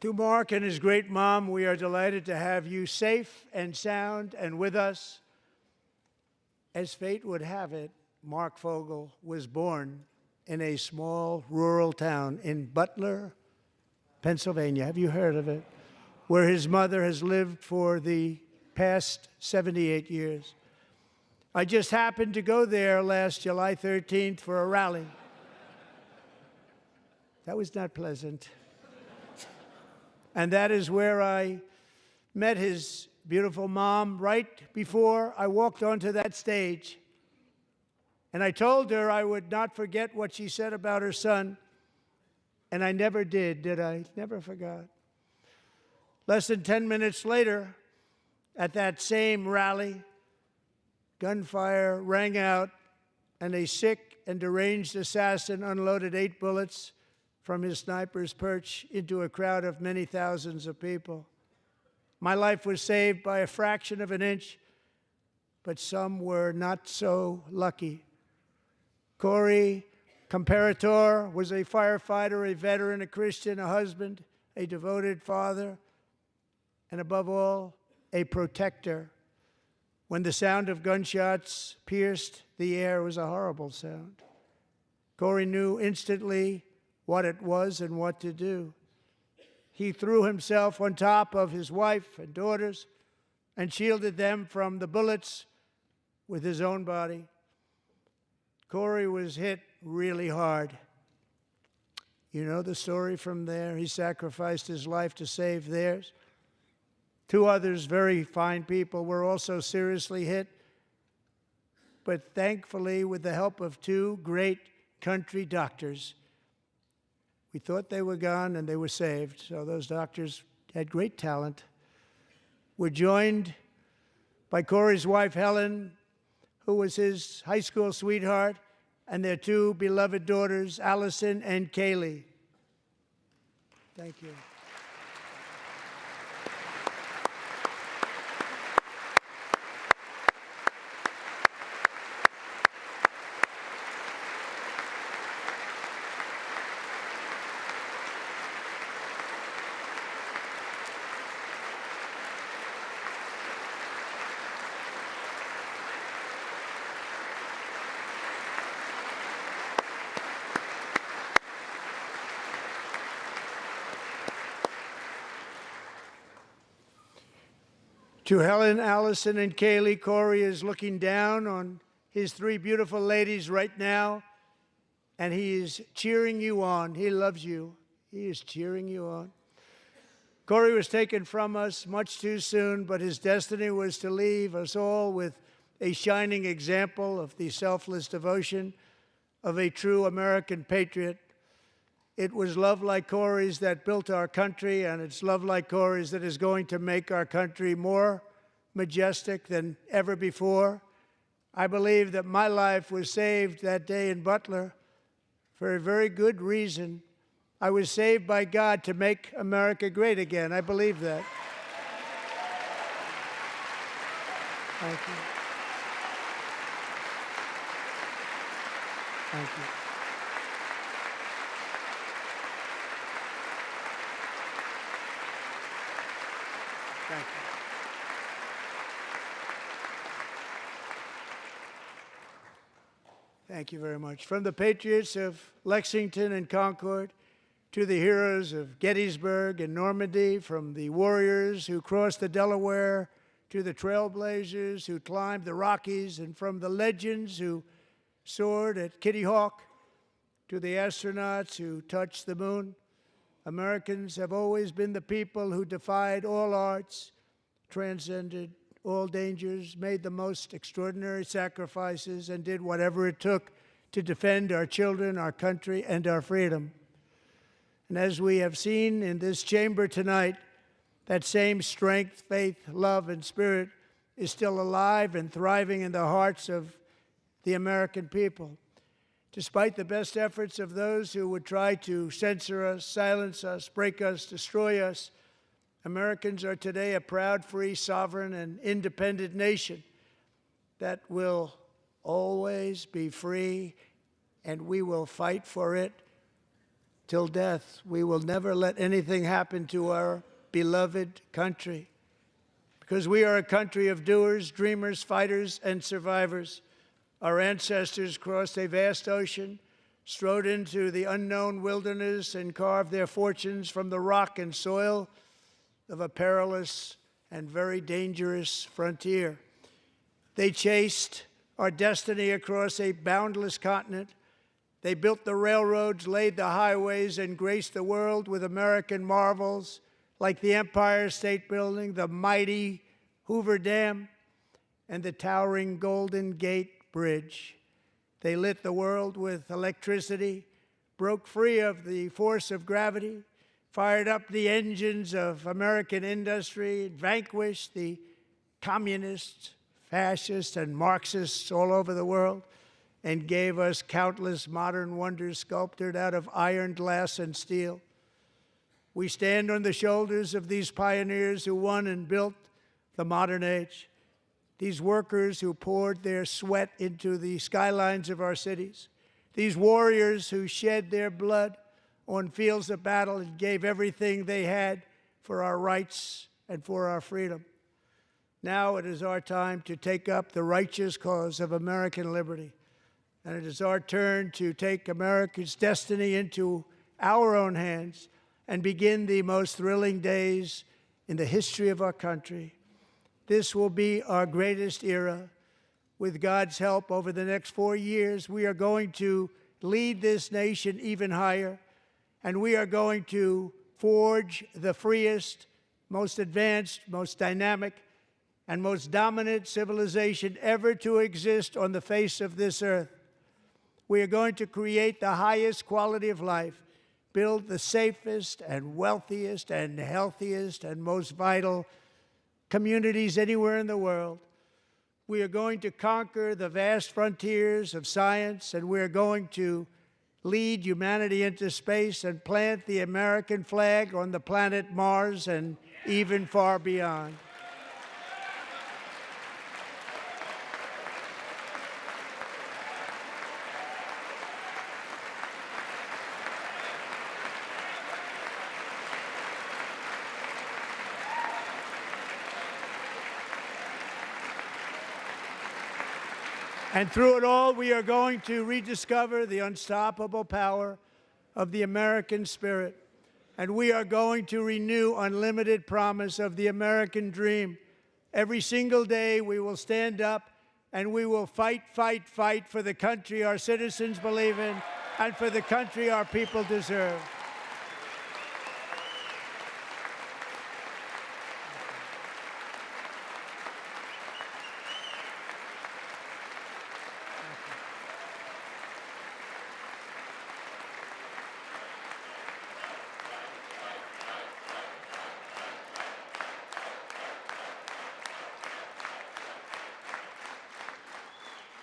To Mark and his great mom, we are delighted to have you safe and sound and with us. As fate would have it, Mark Fogel was born in a small rural town in Butler, Pennsylvania. Have you heard of it? Where his mother has lived for the past 78 years. I just happened to go there last July 13th for a rally. That was not pleasant. And that is where I met his beautiful mom right before I walked onto that stage. And I told her I would not forget what she said about her son. And I never did I? Never forgot. Less than 10 minutes later, at that same rally, gunfire rang out, and a sick and deranged assassin unloaded 8 bullets from his sniper's perch into a crowd of many thousands of people. My life was saved by a fraction of an inch, but some were not so lucky. Corey Comparator was a firefighter, a veteran, a Christian, a husband, a devoted father, and above all, a protector. When the sound of gunshots pierced the air, it was a horrible sound. Corey knew instantly what it was and what to do. He threw himself on top of his wife and daughters and shielded them from the bullets with his own body. Corey was hit really hard. You know the story from there. He sacrificed his life to save theirs. 2 others, very fine people, were also seriously hit. But thankfully, with the help of 2 great country doctors, we thought they were gone, and they were saved. So those doctors had great talent. We're joined by Corey's wife, Helen, who was his high school sweetheart, and their 2 beloved daughters, Allison and Kaylee. Thank you. To Helen, Allison, and Kaylee, Corey is looking down on his 3 beautiful ladies right now, and he is cheering you on. He loves you. He is cheering you on. Corey was taken from us much too soon, but his destiny was to leave us all with a shining example of the selfless devotion of a true American patriot. It was love like Corey's that built our country, and it's love like Corey's that is going to make our country more majestic than ever before. I believe that my life was saved that day in Butler for a very good reason. I was saved by God to make America great again. I believe that. Thank you. Thank you. Thank you. Thank you very much. From the patriots of Lexington and Concord to the heroes of Gettysburg and Normandy, from the warriors who crossed the Delaware to the trailblazers who climbed the Rockies, and from the legends who soared at Kitty Hawk to the astronauts who touched the moon, Americans have always been the people who defied all odds, transcended all dangers, made the most extraordinary sacrifices, and did whatever it took to defend our children, our country, and our freedom. And as we have seen in this chamber tonight, that same strength, faith, love, and spirit is still alive and thriving in the hearts of the American people. Despite the best efforts of those who would try to censor us, silence us, break us, destroy us, Americans are today a proud, free, sovereign, and independent nation that will always be free, and we will fight for it till death. We will never let anything happen to our beloved country, because we are a country of doers, dreamers, fighters, and survivors. Our ancestors crossed a vast ocean, strode into the unknown wilderness, and carved their fortunes from the rock and soil of a perilous and very dangerous frontier. They chased our destiny across a boundless continent. They built the railroads, laid the highways, and graced the world with American marvels like the Empire State Building, the mighty Hoover Dam, and the towering Golden Gate Bridge. They lit the world with electricity, broke free of the force of gravity, fired up the engines of American industry, vanquished the communists, fascists, and Marxists all over the world, and gave us countless modern wonders sculptured out of iron, glass, and steel. We stand on the shoulders of these pioneers who won and built the modern age, these workers who poured their sweat into the skylines of our cities, these warriors who shed their blood on fields of battle and gave everything they had for our rights and for our freedom. Now it is our time to take up the righteous cause of American liberty. And it is our turn to take America's destiny into our own hands and begin the most thrilling days in the history of our country. This will be our greatest era. With God's help, over the next 4 years, we are going to lead this nation even higher, and we are going to forge the freest, most advanced, most dynamic, and most dominant civilization ever to exist on the face of this earth. We are going to create the highest quality of life, build the safest and wealthiest and healthiest and most vital communities anywhere in the world. We are going to conquer the vast frontiers of science, and we are going to lead humanity into space and plant the American flag on the planet Mars and even far beyond. And through it all, we are going to rediscover the unstoppable power of the American spirit. And we are going to renew unlimited promise of the American dream. Every single day, we will stand up and we will fight, fight, fight for the country our citizens believe in and for the country our people deserve.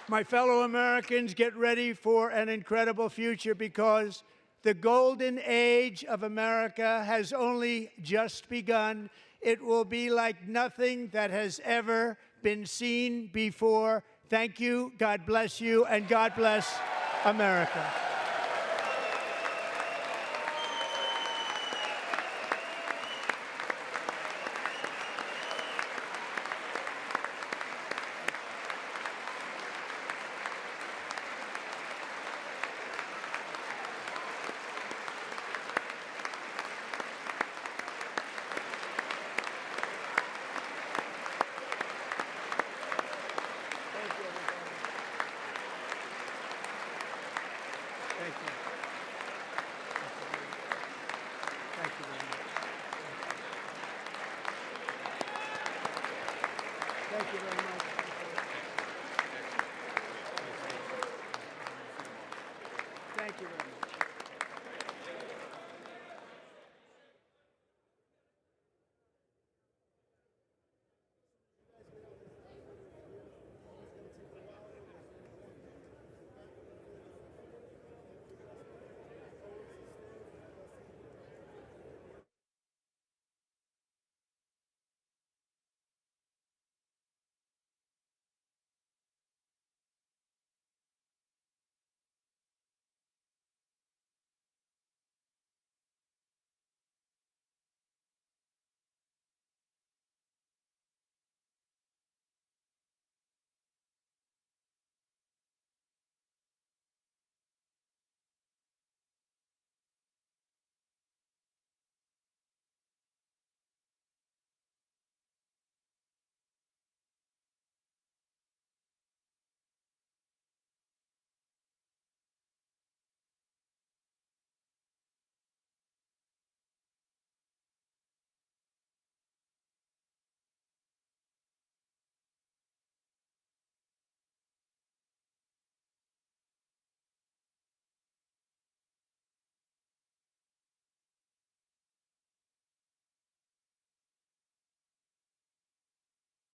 My fellow Americans, get ready for an incredible future, because the golden age of America has only just begun. It will be like nothing that has ever been seen before. Thank you, God bless you, and God bless America. Thank you. Thank you very much. Thank you very much. Thank you very much.